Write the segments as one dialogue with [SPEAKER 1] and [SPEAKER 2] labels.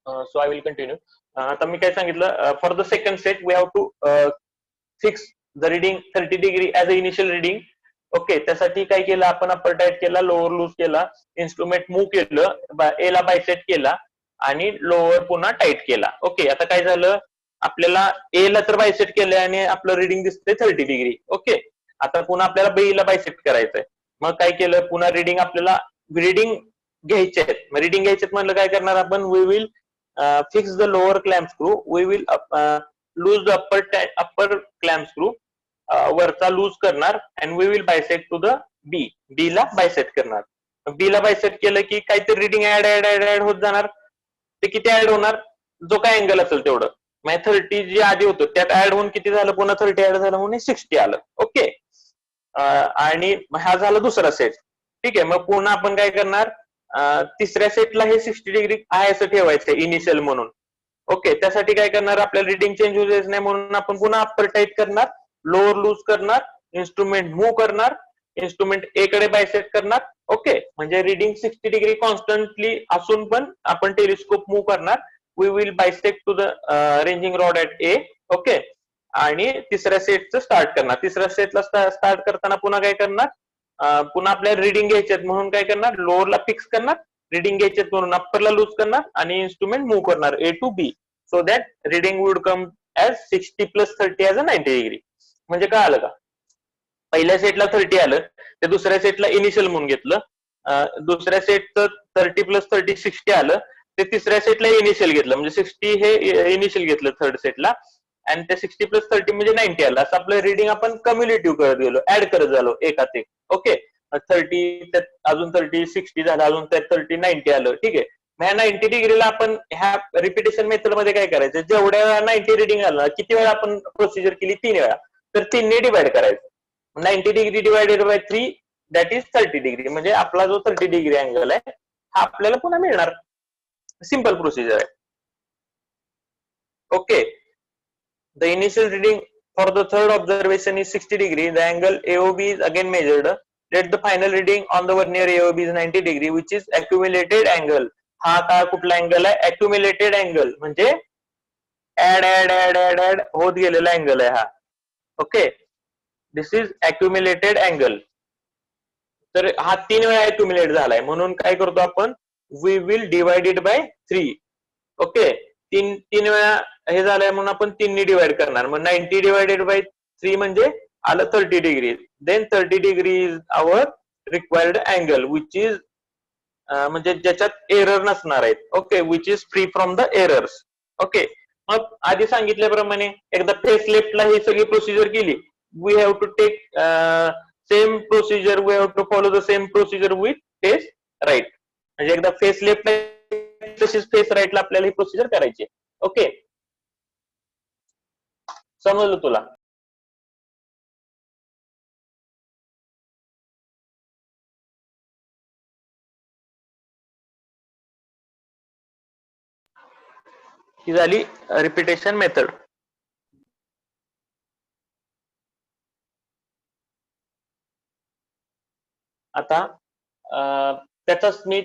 [SPEAKER 1] So I will continue. आता मी काय सांगितलं, for the second set we have to fix the reading 30 degree as a initial reading. Okay, त्यासाठी काय केलं आपण, अप्पर टाईट केला, लोअर लूज केला, इन्स्ट्रुमेंट मूव्ह केलं, ए ला बायसेट केला आणि लोअर पुन्हा टाईट केला. ओके, आता काय झालं, आपल्याला ए ला तर बायसेट केलंय आणि आपलं रिडिंग दिसतंय 30 डिग्री. ओके, आता पुन्हा आपल्याला बी ला बायसेट करायचंय. मग काय केलं, पुन्हा रिडिंग आपल्याला रिडिंग घ्यायचे आहेत. रिडिंग घ्यायचे म्हणलं काय करणार आपण, we will fix the lower clamp screw, we will loose the upper clamp screw, वरचा लूज करणार, and we will bisect to the B, B ला बायसेट करणार. बी ला बायसेट केलं की काहीतरी reading add add add add होत जाणार. ते किती ऍड होणार, जो काय अँगल असेल तेवढं. मग 30 जे आधी होतं त्यात ऍड होऊन किती झालं, पुन्हा 30 ऍड झालं म्हणून 60 आलं. ओके, आणि हा झाला दुसरा सेट. ठीक आहे, मग पुन्हा आपण काय करणार, तिसऱ्या सेटला हे 60 डिग्री आहे असं ठेवायचं इनिशियल म्हणून. ओके, त्यासाठी काय करणार, आपल्याला रिडिंग चेंज होऊ द्यायचं नाही म्हणून आपण पुन्हा अप्पर टाईट करणार, लोअर लूज करणार, इन्स्ट्रुमेंट मूव्ह करणार, इन्स्ट्रुमेंट ए कडे बायसेट करणार. ओके, म्हणजे रिडिंग 60 डिग्री कॉन्स्टंटली असून पण आपण टेलिस्कोप मूव्ह करणार. We will bisect to the ranging rod at A. Okay, आणि तिसऱ्या सेटचं स्टार्ट करणार. तिसऱ्या सेटला स्टार्ट करताना पुन्हा काय करणार, पुन्हा आपल्याला रिडिंग घ्यायचे म्हणून काय करणार, लोअरला फिक्स करणार, रिडिंग घ्यायचे म्हणून अप्परला लूज करणार आणि इन्स्ट्रुमेंट मूव्ह करणार A to B, so that reading would come as 60 plus 30 as a 90 degree. म्हणजे काय आलं का, पहिल्या सेटला 30 आलं, ते दुसऱ्या सेटला इनिशियल म्हणून घेतलं, दुसऱ्या सेटचं 30 प्लस 30 60 आलं, ते तिसऱ्या सेटला इनिशियल घेतलं, म्हणजे 60 हे इनिशियल घेतलं थर्ड सेटला, आणि ते 60 प्लस 30 म्हणजे 90 आलं. असं आपलं रिडिंग आपण कम्युलेटिव्ह करत गेलो, ऍड करत झालो एकात एक. ओके, 30 त्यात अजून 30 60 झालं, अजून त्यात 30 90 आलं. ठीक आहे, ह्या 90 डिग्रीला आपण ह्या रिपिटेशन मेथड मध्ये काय करायचं, जेवढ्या 90 रिडिंग आलं, किती वेळा आपण प्रोसिजर केली, 3 वेळा, तर 3 ने डिवाइड करायचं. 90 degree divided by 3 that is 30 degree, म्हणजे आपला जो 30 डिग्री अँगल आहे हा आपल्याला पुन्हा मिळणार. सिंपल प्रोसिजर आहे. Okay, the initial reading for the third observation is 60 degree. The angle AOB is again measured. Let the final reading on the vernier AOB is 90 degree, which is accumulated angle. हा काय कुठला angle आहे, accumulated angle, म्हणजे add add add add add होत गेलेला angle आहे हा. Okay, this is accumulated angle. तर हा 3 वेळा accumulate झालाय, म्हणून काय करतो आपण, we will divide it by 3. Okay, तीन वेळा हे झालंय म्हणून आपण 3 ने डिवाइड करणार. मग 90 डिवायडेड बाय 3 म्हणजे आलं 30 degree. Then 30 degree is our required angle, which is म्हणजे ज्याच्यात एरर नसणार आहेत. Okay, which is free from the errors. Okay, मग आधी सांगितल्याप्रमाणे एकदा फेस लेफ्टला ही सगळी प्रोसिजर केली, we have to take same procedure, we have to follow the same procedure with face right. म्हणजे एकदा फेस लेफ्टला तशीच फेस राईटला आपल्याला ही प्रोसिजर करायची. ओके, समजलं तुला. ही झाली रिपिटेशन मेथड. आता त्याचाच मी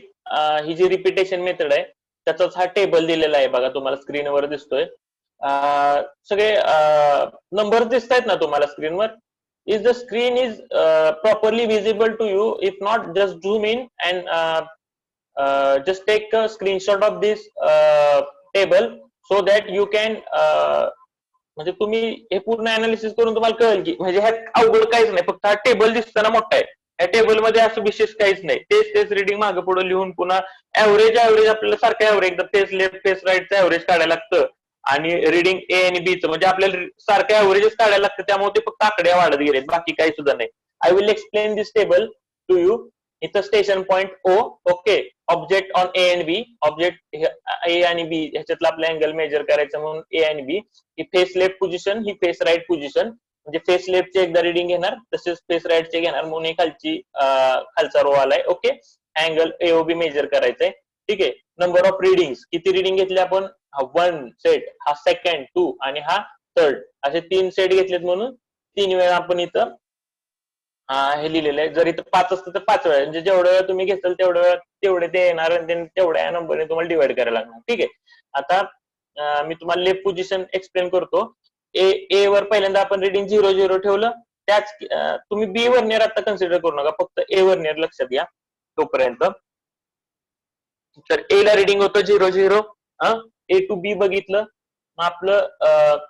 [SPEAKER 1] ही जी रिपिटेशन मेथड आहे त्याचाच हा टेबल दिलेला आहे बघा, तुम्हाला स्क्रीनवर दिसतोय. सगळे नंबर दिसत आहेत ना तुम्हाला स्क्रीनवर. If the screen is properly visible to you, if not just zoom in and just take a screenshot of this table, so that you can, म्हणजे तुम्ही हे पूर्ण अनालिसिस करून तुम्हाला कळेल की म्हणजे ह्यात अवघड काहीच नाही, फक्त हा टेबल दिसताना मोठा आहे, या टेबल मध्ये असं विशेष काहीच नाही. तेच रिडिंग मागे पुढे लिहून पुन्हा ऍव्हरेज आपल्याला सारखं ऍव्हरेज, एकदा फेस लेफ्ट फेस राईटचं ऍव्हरेज काढायला लागतं, आणि रिडिंग ए आणि बीचं म्हणजे आपल्याला सारखं ऍव्हरेजेस काढायला लागतं, त्यामुळे ते फक्त आकडे वाढत गेलेत, बाकी काही सुद्धा नाही. I will explain this table to you. इथं station point O. Okay, object on A and B, object A आणि बी ह्याच्यातला आपला अँगल मेजर करायचं म्हणून ए आणि बी. ही फेस लेफ्ट पोझिशन, ही फेस राईट पोझिशन, म्हणजे फेस लेफ्टचे एकदा रिडिंग घेणार, तसेच फेस राईटचे घेणार, म्हणून खालचा रो आलाय. ओके, अँगल एओबी मेजर करायचंय. ठीक आहे, नंबर ऑफ रिडिंग, किती रिडिंग घेतले आपण, 1 सेट, हा सेकंड 2 आणि हा थर्ड, असे 3 सेट घेतलेत म्हणून 3 वेळा आपण इथं हे लिहिलेलं आहे. जर इथं 5 असतं तर 5 वेळा, म्हणजे जेवढ्या वेळा तुम्ही घेताल तेवढ्या वेळा तेवढे ते येणार आणि तेवढ्या नंबरने तुम्हाला डिवाइड करायला लागणार. ठीक आहे. आता मी तुम्हाला लेफ्ट पोझिशन एक्सप्लेन करतो. ए वर पहिल्यांदा आपण रिडिंग 0-0 ठेवलं. त्याच तुम्ही बी वर्नियर आता कन्सिडर करू नका, फक्त ए वर्नियर लक्षात घ्या तोपर्यंत. तर ए ला रिडिंग होतं 0-0. ए टू बी बघितलं, मग आपलं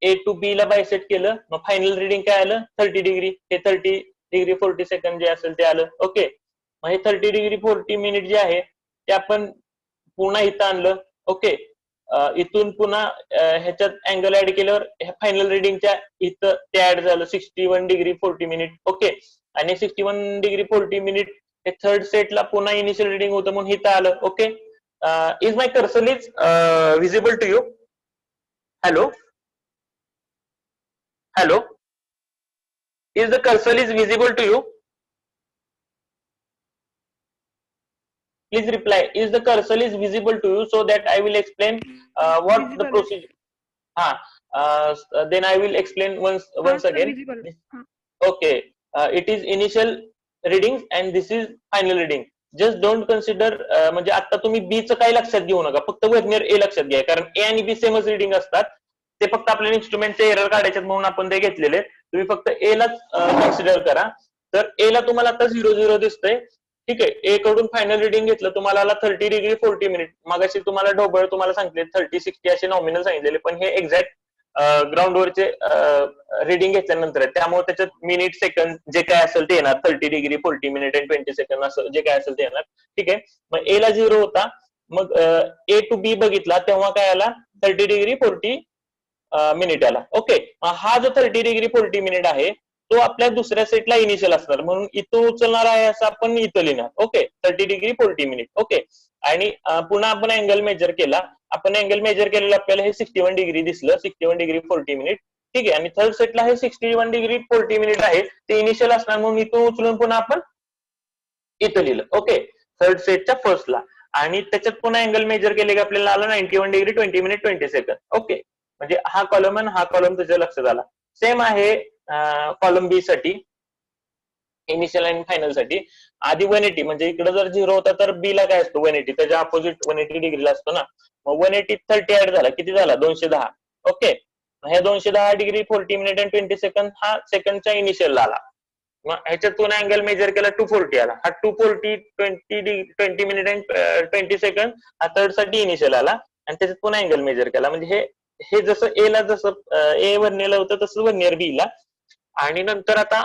[SPEAKER 1] ए टू बी ला बायसेट केलं, मग फायनल रिडिंग काय आलं 30 डिग्री. हे 30 डिग्री 40 सेकंड जे असेल ते आलं. ओके. मग हे 30 डिग्री 40 मिनिट जे आहे ते आपण पुन्हा इथं आणलं. ओके. इथून पुन्हा ह्याच्यात अँगल ऍड केल्यावर फायनल रिडिंगच्या इथं ते ऍड झालं 61 डिग्री 40 मिनिट. ओके. आणि 61 डिग्री 40 मिनिट हे थर्ड सेटला पुन्हा इनिशियल रिडिंग होतं म्हणून इथं आलं. Okay. Is my cursor is visible to you? Hello hello, is the cursor is visible to you? Please reply, is the cursor is visible to you, so that I will explain what the
[SPEAKER 2] Visible.
[SPEAKER 1] procedure. Then I will explain once
[SPEAKER 2] Sir,
[SPEAKER 1] again.
[SPEAKER 2] visible.
[SPEAKER 1] Okay. It is initial readings and this is final reading. Just don't consider म्हणजे आता तुम्ही बी चं काही लक्षात घेऊ नका, फक्त vernier ए लक्षात घ्या, कारण ए आणि बी सेमच रिडिंग असतात. ते फक्त आपल्याला इन्स्ट्रुमेंटचे एरर काढायचे म्हणून आपण ते घेतलेले. तुम्ही फक्त ए लाच कन्सिडर करा. तर ए ला तुम्हाला आता 0-0 दिसतंय. ठीक आहे. ए कडून फायनल रिडिंग घेतलं, तुम्हाला आला 30 डिग्री 40 मिनिट. मगाशी तुम्हाला ढोबळ तुम्हाला सांगितले 30-60 असे नॉमिनल सांगितलेले, पण हे एक्झॅक्ट ग्राउंडवरचे रिडिंग घेतल्यानंतर आहे. त्यामुळे त्याच्यात मिनिट सेकंड जे काय असेल ते येणार. 30 डिग्री 40 मिनिट आणि 20 सेकंड असं जे काय असेल ते येणार. ठीक आहे. मग ए ला 0 होता, मग ए टू बी बघितला तेव्हा काय आला 30 डिग्री 40 मिनिट आला. ओके. हा जो 30 डिग्री 40 मिनिट आहे तो आपल्या दुसऱ्या सेटला इनिशियल असणार, म्हणून इथं उचलणार आहे असं आपण इथं लिहिणार. ओके. 30 degree 40 minute. ओके. आणि पुन्हा आपण अँगल मेजर केला. आपण अँगल मेजर केलेलं आपल्याला हे 61 डिग्री दिसलं, 61 डिग्री 40 मिनिट. ठीक आहे. आणि थर्ड सेटला हे 61 डिग्री 40 मिनिट आहे, ते इनिशियल असणार म्हणून इथं उचलून पुन्हा आपण इथं लिहिलं. ओके. थर्ड सेटच्या फर्स्टला. आणि त्याच्यात पुन्हा अँगल मेजर केले की आपल्याला आलं 91 डिग्री 20 मिनिट 20 सेकंड. ओके. म्हणजे हा कॉलम आणि हा कॉलम त्याच्या लक्षात आला. सेम आहे कॉलम बी साठी, इनिशियल आणि फायनल साठी. आधी 180, म्हणजे इकडे जर 0 होता तर बी ला काय असतो 180, त्याच्या अपोजिट 180 डिग्रीला असतो ना. मग 180 30 ऍड झाला, किती झाला 210. ओके. हे 210 डिग्री 40 मिनिट आणि 20 सेकंड हा सेकंडच्या इनिशियलला आला. मग ह्याच्यातून अँगल मेजर केला 240 आला. हा 240 20 मिनिट आणि 20 सेकंड हा थर्ड साठी इनिशियल आला. आणि त्याच्यात पुन्हा अँगल मेजर केला, म्हणजे हे जसं ए ला जसं ए वर्नियरला होतं तसं वर्नियर बी ला. आणि नंतर आता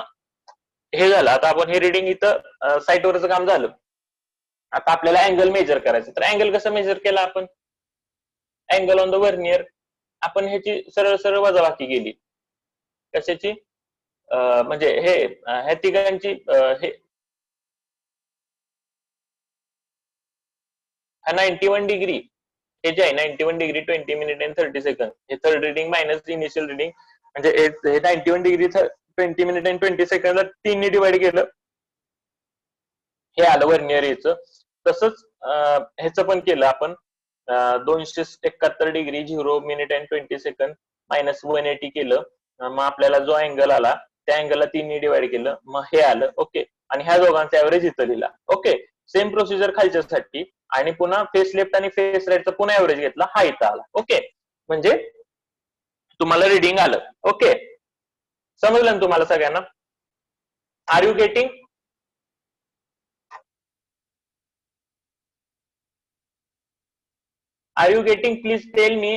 [SPEAKER 1] हे झालं, आता आपण हे रिडिंग इथं साईटवरचं काम झालं. आता आपल्याला अँगल मेजर करायचं. तर अँगल कसं मेजर केला आपण? Angle on the vernier. आपण ह्याची सरळ सरळ वजाबाकी केली. कशाची? म्हणजे हे ह्या तिघांची हे 91 डिग्री हे जे आहे 91 डिग्री 20 मिनिट आणि 30 सेकंड, हे third reading minus initial reading, म्हणजे हे 91 डिग्री 20 मिनिट आणि 20 सेकंडला 3 ने डिवाइड केलं, हे आलं वर्नियर याचं. तसंच ह्याचं पण केलं आपण 271 डिग्री 0 मिनिट आणि 20 सेकंड मायनस 180 केलं. मग आपल्याला जो अँगल आला त्या अँगलला 3 ने डिवाइड केलं, मग हे आलं. ओके. आणि ह्या दोघांचा ऍव्हरेज इथं लिहिला. ओके. सेम प्रोसिजर खालच्यासाठी. आणि पुन्हा फेस लेफ्ट आणि फेस राईटचा पुन्हा ऍव्हरेज घेतला, हा इथं आला. ओके. म्हणजे तुम्हाला रिडिंग आलं. ओके. समजलं ना तुम्हाला सगळ्यांना? Are you getting? Are you getting? Please tell me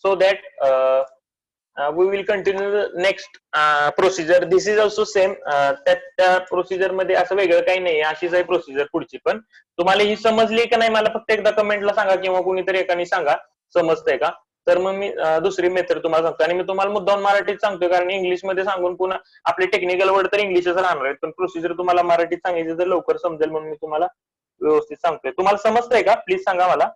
[SPEAKER 1] so that we will continue the next procedure. This is also same. त्या प्रोसिजर मध्ये असं वेगळं काही नाही, अशीच आहे प्रोसिजर पुढची पण. तुम्हाला ही समजली का नाही मला फक्त एकदा कमेंटला सांगा, किंवा कोणीतरी एकाने सांगा समजतंय का. तर मग मी दुसरी मेथड तुम्हाला सांगतो. आणि मी तुम्हाला मुद्दाम मराठीत सांगतोय, कारण इंग्लिशमध्ये सांगून पुन्हा आपले टेक्निकल वर्ड तर इंग्लिशच राहणार आहेत, पण प्रोसिजर तुम्हाला मराठीत सांगायची तर लवकर समजेल म्हणून मी तुम्हाला व्यवस्थित सांगतोय. तुम्हाला समजतंय का? प्लीज सांगा मला.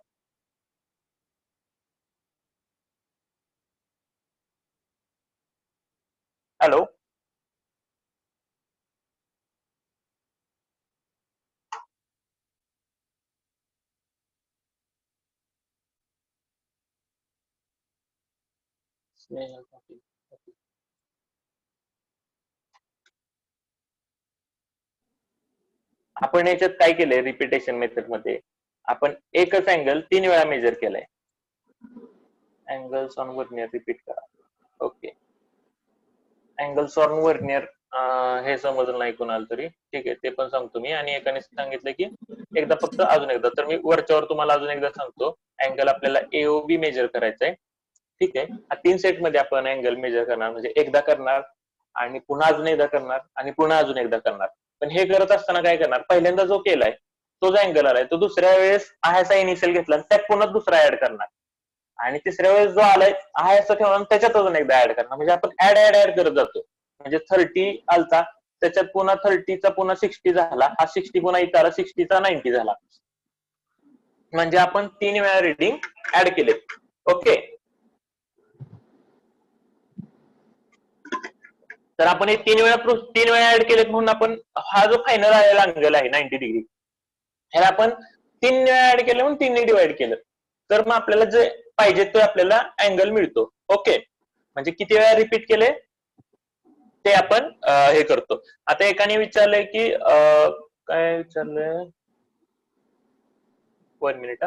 [SPEAKER 1] हॅलो. स्नेहल पाटील. आपण याच्यात काय केलंय रिपिटेशन मेथड मध्ये आपण एकच अँगल 3 वेळा मेजर केलाय. अँगल्स ऑन वर्नियर रिपीट करा. ओके, अँगल्स ऑन वर्नियर हे समजलं नाही कोणाला तरी, ठीक आहे ते पण सांगतो मी. आणि एकाने सांगितलं की एकदा फक्त अजून एकदा, तर मी वरच्यावर तुम्हाला अजून एकदा सांगतो. अँगल आपल्याला एओबी मेजर करायचा आहे, ठीक आहे. 3 सेट मध्ये आपण अँगल मेजर करणार, म्हणजे एकदा करणार आणि पुन्हा अजून एकदा करणार आणि पुन्हा अजून एकदा करणार. पण हे करत असताना काय करणार, पहिल्यांदा जो केलाय तो जो अँगल आलाय तो दुसऱ्या वेळेस ह्याचा इनिशियल घेतला आणि त्यात पुन्हा दुसरा ऍड करणार आणि तिसऱ्या वेळेस जो आलाय असं ठेवणार त्याच्यात अजून एकदा ऍड करणार. म्हणजे आपण ऍड ऍड ऍड करत जातो. म्हणजे 30 आलता त्याच्यात पुन्हा 30चा पुन्हा 60 झाला, हा 60 पुन्हा इथं आला, 60चा 90 झाला. म्हणजे आपण 3 वेळा रिडिंग ऍड केले. ओके, तर आपण हे 3 वेळा ऍड केलेत म्हणून आपण हा जो फायनल आलेला अँगल आहे 90 डिग्री, ह्याला आपण 3 वेळा ऍड केलं म्हणून 3 ने डिवाइड केलं, तर मग आपल्याला जे पाहिजे तो आपल्याला अँगल मिळतो. ओके, म्हणजे किती वेळा रिपीट केले ते आपण हे करतो. आता एकाने विचारलंय की काय विचारलंय, 1 मिनिट,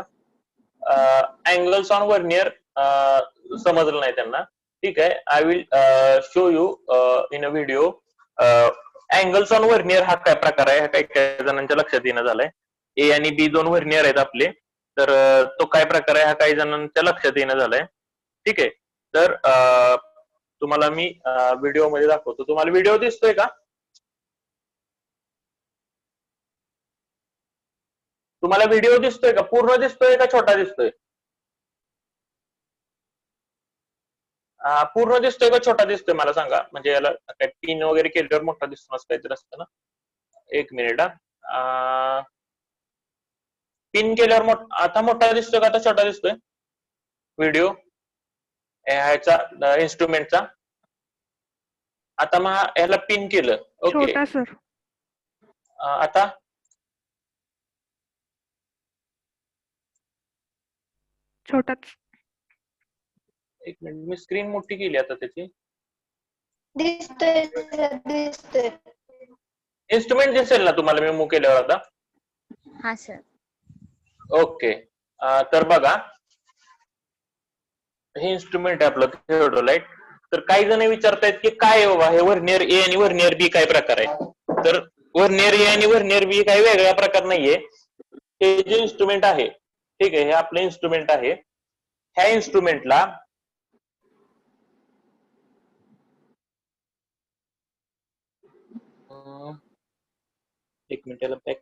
[SPEAKER 1] अँगल्स ऑन वर्नियर समजलं नाही त्यांना, ठीक आहे. I will show you in a video. Angles on vernier हा काय प्रकार आहे, हा काही जणांच्या लक्षात येणं झालंय. ए आणि बी दोन वर्नियर आहेत आपले, तर तो काय प्रकार आहे हा काही जणांच्या लक्षात येणं झालंय, ठीक आहे. तर तुम्हाला मी व्हिडिओ मध्ये दाखवतो. तुम्हाला व्हिडिओ दिसतोय का? तुम्हाला व्हिडिओ दिसतोय का? पूर्ण दिसतोय का छोटा दिसतोय? पूर्ण दिसतोय का छोटा दिसतोय मला सांगा. म्हणजे याला काय पिन वगैरे केल्यावर मोठा दिसतो असं काहीतरी असतं ना. 1 मिनिट, पिन केल्यावर आता मोठा दिसतोय का आता छोटा दिसतोय व्हिडिओ ह्याचा इन्स्ट्रुमेंटचा? आता मग याला पिन केलं, ओके.
[SPEAKER 2] छोटा सर.
[SPEAKER 1] आता
[SPEAKER 2] छोटाच.
[SPEAKER 1] 1 मिनिट, मी स्क्रीन मोठी केली आता त्याची.
[SPEAKER 3] दिसतोय दिसतोय.
[SPEAKER 1] इन्स्ट्रुमेंट दिसेल ना तुम्हाला मी मूव्ह केल्यावर आता?
[SPEAKER 3] हा सर.
[SPEAKER 1] ओके, तर बघा हे इन्स्ट्रुमेंट आहे आपलं थिओडोलाइट. तर काही जण विचारतायत की काय बाबा हे वर्नियर ए आणि वर्नियर बी काय प्रकार आहे. तर वर्नियर ए आणि वर्नियर बी काही वेगळा प्रकार नाहीये. हे जे इन्स्ट्रुमेंट आहे, ठीक आहे, हे आपलं इन्स्ट्रुमेंट आहे. ह्या इन्स्ट्रुमेंटला एक मिनिट पॅक,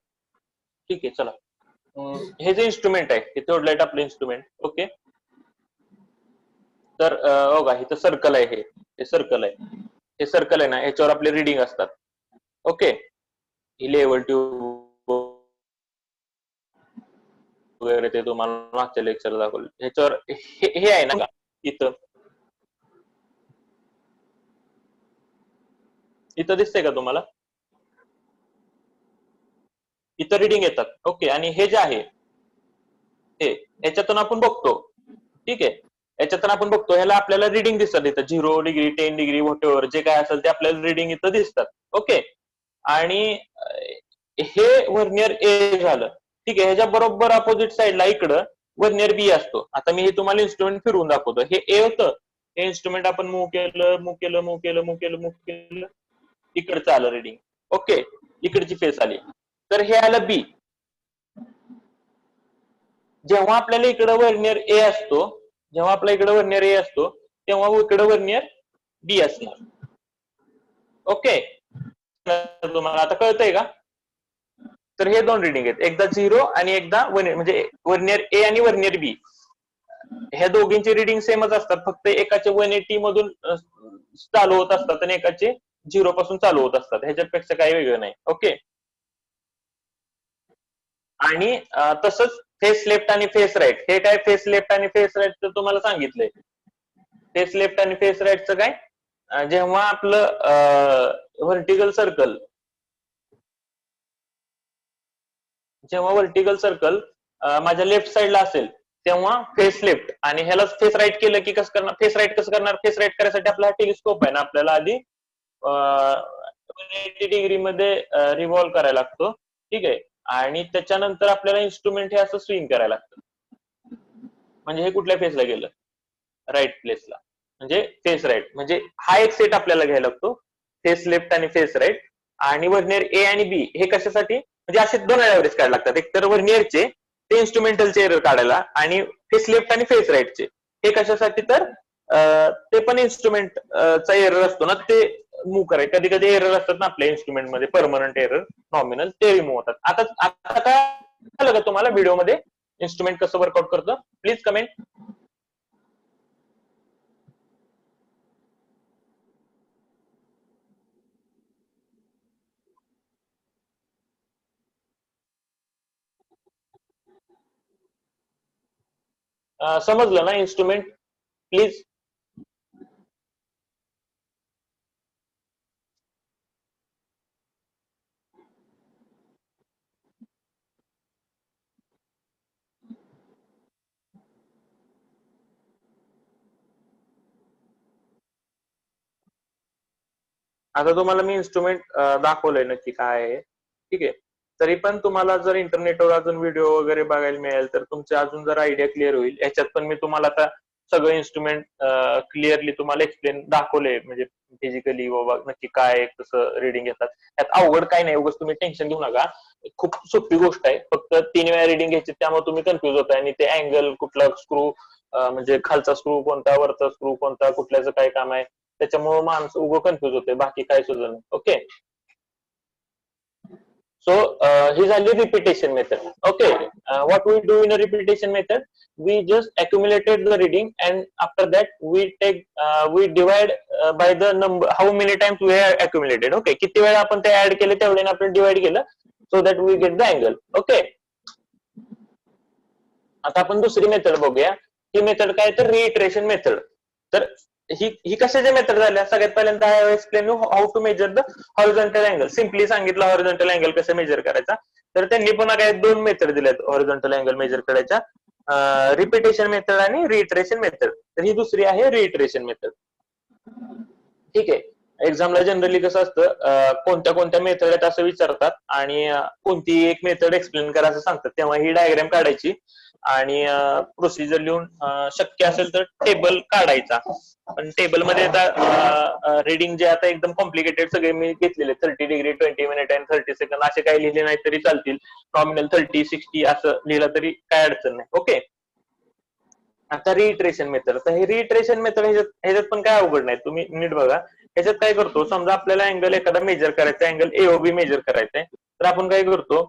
[SPEAKER 1] ठीक आहे चला. हे जे इन्स्ट्रुमेंट आहे हे थिओडोलाइट आपलं इन्स्ट्रुमेंट, ओके. तर बघा इथं सर्कल आहे, हे सर्कल आहे, हे सर्कल आहे ना, याच्यावर आपले रिडिंग असतात, ओके. ही लेवल ट्यूब वगैरे ते तुम्हाला मागच्या लेक्चर दाखवलं. ह्याच्यावर हे आहे ना इथं दिसतंय का तुम्हाला? इथं रिडिंग येतात, ओके. आणि हे जे आहे हे याच्यातून आपण बघतो, ठीक आहे. याच्यातून आपण बघतो, ह्याला आपल्याला रिडिंग दिसतात इथं 0 डिग्री 10 डिग्री व्हॉटएव्हर जे काय असेल ते आपल्याला रिडिंग इथं दिसतात, ओके. आणि हे वर्नियर ए झालं, ठीक आहे. ह्याच्या बरोबर अपोजिट साईडला इकडं वर्नियर बी असतो. आता मी हे तुम्हाला इन्स्ट्रुमेंट फिरवून दाखवतो. हे ए होतं, हे इन्स्ट्रुमेंट आपण मूव्ह केलं, इकडचं आलं रिडिंग, ओके. इकडची फेस आली. तर हे आलं बी. जेव्हा आपल्याला इकडं वर्नियर ए असतो, जेव्हा आपल्या इकडं वर्नियर ए असतो तेव्हा इकडं वर्नियर बी असणार, ओके. तुम्हाला आता कळतंय का? तर हे दोन रिडिंग आहेत, एकदा 0 आणि एकदा म्हणजे वर्नियर ए आणि वर्नियर बी ह्या दोघींची रिडिंग सेमच असतात. फक्त एकाचे 180 मधून चालू होत असतात आणि एकाचे 0 पासून चालू होत असतात. ह्याच्यापेक्षा काही वेगळं नाही, ओके. आणि तसंच फेस लेफ्ट आणि फेस राईट, हे काय फेस लेफ्ट आणि फेस राईट तुम्हाला सांगितलंय. फेस लेफ्ट आणि फेस राईटचं काय, जेव्हा आपलं व्हर्टिकल सर्कल माझ्या लेफ्ट साईडला असेल तेव्हा फेस लेफ्ट, आणि ह्याला फेस राईट केलं की कसं करणार, फेस राईट कसं करणार, फेस राईट करायसाठी आपला टेलिस्कोप आहे ना, आपल्याला आधी 180 डिग्री मध्ये रिव्हॉल्व करायला लागतो, ठीक आहे. आणि त्याच्यानंतर आपल्याला इन्स्ट्रुमेंट हे असं स्विंग करायला लागतं. म्हणजे हे कुठल्या फेसला गेलं? राईट प्लेसला, म्हणजे फेस राईट. म्हणजे हा एक सेट आपल्याला घ्यायला लागतो, फेस लेफ्ट आणि फेस राईट. आणि वर्नियर ए आणि बी हे कशासाठी? म्हणजे असे दोन ऍव्हरेज काढायला लागतात. एक तर वर्नियरचे ते इन्स्ट्रुमेंटलचे एरर काढायला, आणि फेस लेफ्ट आणि फेस राईटचे हे कशासाठी? तर ते पण इन्स्ट्रुमेंटचा एरर असतो ना, ते मूव्ह करायचे. कधी कधी एरर असतात ना आपल्या इन्स्ट्रुमेंटमध्ये, परमनंट एरर, नॉमिनल, ते रिमूव्ह होतात. आता काय आलं का तुम्हाला व्हिडिओमध्ये इन्स्ट्रुमेंट कसं वर्कआउट करतं? Please comment. समजलं ना इन्स्ट्रुमेंट? प्लीज. आता तुम्हाला मी इन्स्ट्रुमेंट दाखवलंय नक्की काय आहे, ठीक आहे. तरी पण तुम्हाला जर इंटरनेटवर अजून व्हिडिओ वगैरे बघायला मिळेल तर तुमची अजून जर आयडिया क्लिअर होईल. याच्यात पण मी तुम्हाला आता सगळं इन्स्ट्रुमेंट क्लिअरली तुम्हाला एक्सप्लेन दाखवलंय, म्हणजे फिजिकली बाबा नक्की काय कसं रिडिंग घेतात. त्यात अवघड काय नाही, उगाच तुम्ही टेन्शन घेऊ नका. खूप सोपी गोष्ट आहे. फक्त 3 वेळा रिडिंग घ्यायची, त्यामुळे तुम्ही कन्फ्युज होताय. आणि ते अँगल कुठला स्क्रू, म्हणजे खालचा स्क्रू कोणता, वरचा स्क्रू कोणता, कुठल्याचं काय काम आहे, त्याच्यामुळे माणसं उगं कन्फ्युज होते, बाकी काय सुद्धा नाही. ओके. So ही झाली repetition method. Okay. What we do in a repetition method, we just accumulated the reading, and after that we divide by the number, how many times we have accumulated. Okay, किती वेळा आपण ते add केले तेवढ्याने आपण divide केलं, so that we get the angle. Okay. आता आपण दुसरी मेथड बघूया. ही मेथड काय? तर रिइटरेशन मेथड. तर ही कशाच्या मेथड झाल्या? सगळ्यात पहिल्यांदा I have explain you how to measure the horizontal angle. Simply सांगितलं हॉरिझॉन्टल अँगल कसं मेजर करायचा. तर त्यांनी पुन्हा काय 2 मेथड दिल्यात हॉरिझॉन्टल अँगल मेजर करायच्या, रिपिटेशन मेथड आणि रिइटरेशन मेथड. तर ही दुसरी आहे रिइटरेशन मेथड. ठीक आहे. एक्झामला जनरली कसं असतं, कोणत्या कोणत्या मेथड आहेत असं विचारतात, आणि कोणती एक मेथड एक्सप्लेन करा असं सांगतात, तेव्हा ही डायग्राम काढायची आणि प्रोसिजर लिहून शक्य असेल तर टेबल काढायचा. पण टेबल मध्ये आता रिडिंग जे आता एकदम कॉम्प्लिकेटेड सगळे मी घेतलेले, 30 डिग्री, 20 मिनिट आणि 30 सेकंड असे काही लिहिले नाही तरी चालतील. नॉमिनल 30, 60 असं लिहिलं तरी काय अडचण नाही. ओके. आता रिइटरेशन मेथड. तर हे रिइटरेशन मेथड ह्याच्यात पण काय अवघड नाही, तुम्ही नीट बघा. ह्याच्यात काय करतो, समजा आपल्याला अँगल एखादा मेजर करायचा, अँगल एओबी मेजर करायचंय, तर आपण काय करतो,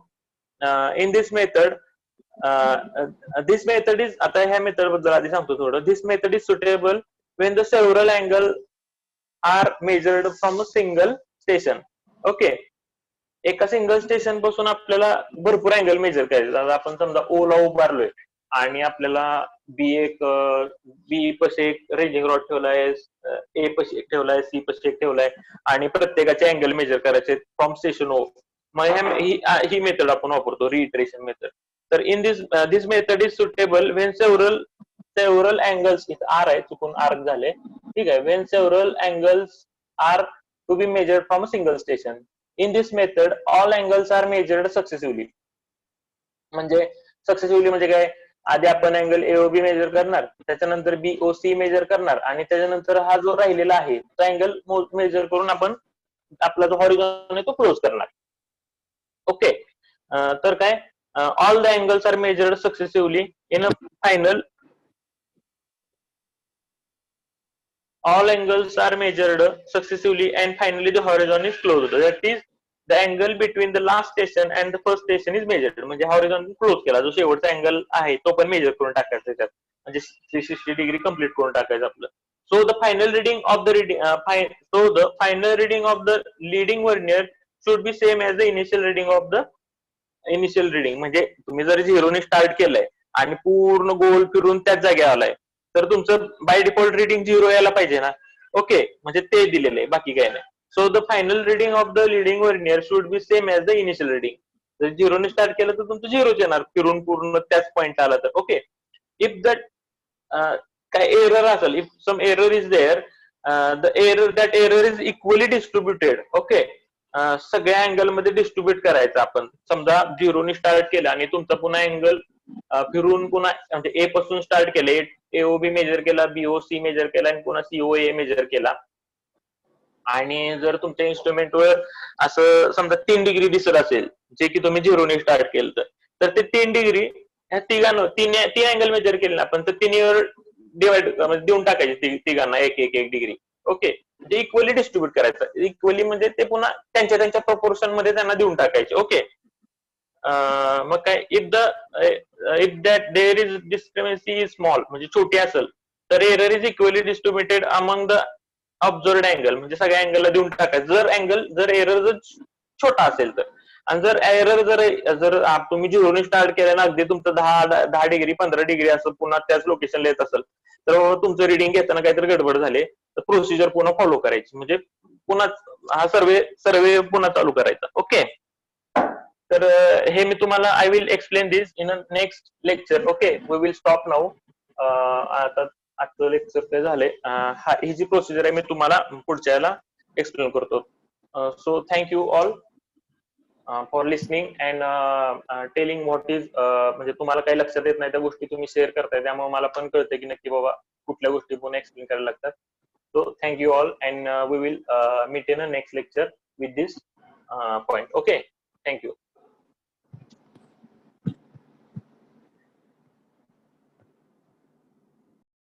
[SPEAKER 1] in this method, this method is, आता ह्या मेथड बद्दल आधी सांगतो थोडं. This method is suitable when the several angle are measured from a single station. Okay. एका सिंगल स्टेशन पासून आपल्याला भरपूर अँगल मेजर करायचे. आता आपण समजा ओ ला उभारलोय आणि आपल्याला बी पशी एक रेंजिंग रॉड ठेवलाय, ए पशी एक ठेवलाय, सी पशी एक ठेवलाय, आणि प्रत्येकाचे अँगल मेजर करायचे फ्रॉम स्टेशन ओ. मग ही मेथड आपण वापरतो, रिइटरेशन मेथड. तर in this method is suitable when several angles, इथं आर आहे, चुकून आर्क झाले, ठीक आहे. When several angles are to be measured from a single station. In this method all angles are measured successively. म्हणजे successively म्हणजे काय? आधी आपण अँगल एओबी मेजर करणार, त्याच्यानंतर बीओसी मेजर करणार, आणि त्याच्यानंतर हा जो राहिलेला आहे तो अँगल मेजर करून आपण आपला जो हॉरिझॉन आहे तो क्लोज करणार. ओके. तर काय, all the angles are measured successively in a final, all angles are measured successively and finally the horizon is closed. That is the angle between the last station and the first station is measured. म्हणजे horizon close केला, जो शेवटचा angle आहे तो पण major करून टाकायचा त्याच्यात, म्हणजे 360 डिग्री कंप्लीट करून टाकायचं आपलं. So the final reading of the final reading of the leading vernier should be same as the initial reading of the initial reading. म्हणजे तुम्ही जर झिरोने स्टार्ट केलंय आणि पूर्ण गोल फिरून त्याच जागेवर आलाय, तर तुमचं बाय डिफॉल्ट रिडिंग 0 यायला पाहिजे ना. ओके. म्हणजे ते दिलेलं आहे, बाकी काय नाही. So the final reading of the leading vernier should be same as the initial reading. जर 0ने स्टार्ट केलं तर तुमचं 0च येणार, फिरून पूर्ण त्याच पॉइंट आला तर. ओके. इफ दॅट काय एरर असेल, if some error is there, the error is equally distributed. Okay. सगळ्या अँगल मध्ये डिस्ट्रीब्युट करायचं आपण. समजा 0 ने स्टार्ट केलं आणि तुमचा पुन्हा अँगल फिरून पुन्हा म्हणजे ए पासून स्टार्ट केले, एओबी मेजर केला, बीओसी मेजर केला आणि पुन्हा सीओए मेजर केला. आणि जर तुमच्या इन्स्ट्रुमेंटवर असं समजा 3 डिग्री दिसत असेल, जे की तुम्ही 0 ने स्टार्ट केलं, तर ते 3 डिग्री ह्या तीन अँगल मेजर केले ना आपण, तर तिन्हीवर डिवाइड म्हणजे देऊन टाकायचे तिघांना एक एक एक डिग्री. ओके, ते इक्वली डिस्ट्रीब्युट करायचं. इक्वली म्हणजे ते पुन्हा त्यांच्या त्यांच्या प्रपोर्शन मध्ये त्यांना देऊन टाकायचे. ओके, मग काय, if that there is discrepancy is small म्हणजे छोटी असेल, तर error is equally distributed among the observed angle म्हणजे सगळ्या अँगलला देऊन टाकायचं. जर एरर जर छोटा असेल तर. आणि जर एरर जर तुम्ही 0 ने स्टार्ट केलं ना, अगदी तुमचं 10 डिग्री 15 डिग्री असं पुन्हा त्याच लोकेशनला येत असेल, तर तुमचं रिडिंग घेताना काहीतरी गडबड झाले, तर प्रोसिजर पुन्हा फॉलो करायची. म्हणजे पुन्हा हा सर्वे पुन्हा चालू करायचा. ओके, तर हे मी तुम्हाला I will explain this in a next lecture. Okay, we will stop now. आता आजचं लेक्चर ते झाले. ही जी प्रोसिजर आहे मी तुम्हाला पुढच्या याला एक्सप्लेन करतो. So thank you all for listening and telling what is, म्हणजे तुम्हाला काही लक्षात येत नाही त्या गोष्टी तुम्ही शेअर करताय, त्यामुळे मला पण कळतं की नक्की बाबा कुठल्या गोष्टी पुन्हा एक्सप्लेन करायला लागतात. So thank you all and we will meet in a next lecture with this point. Okay, thank you.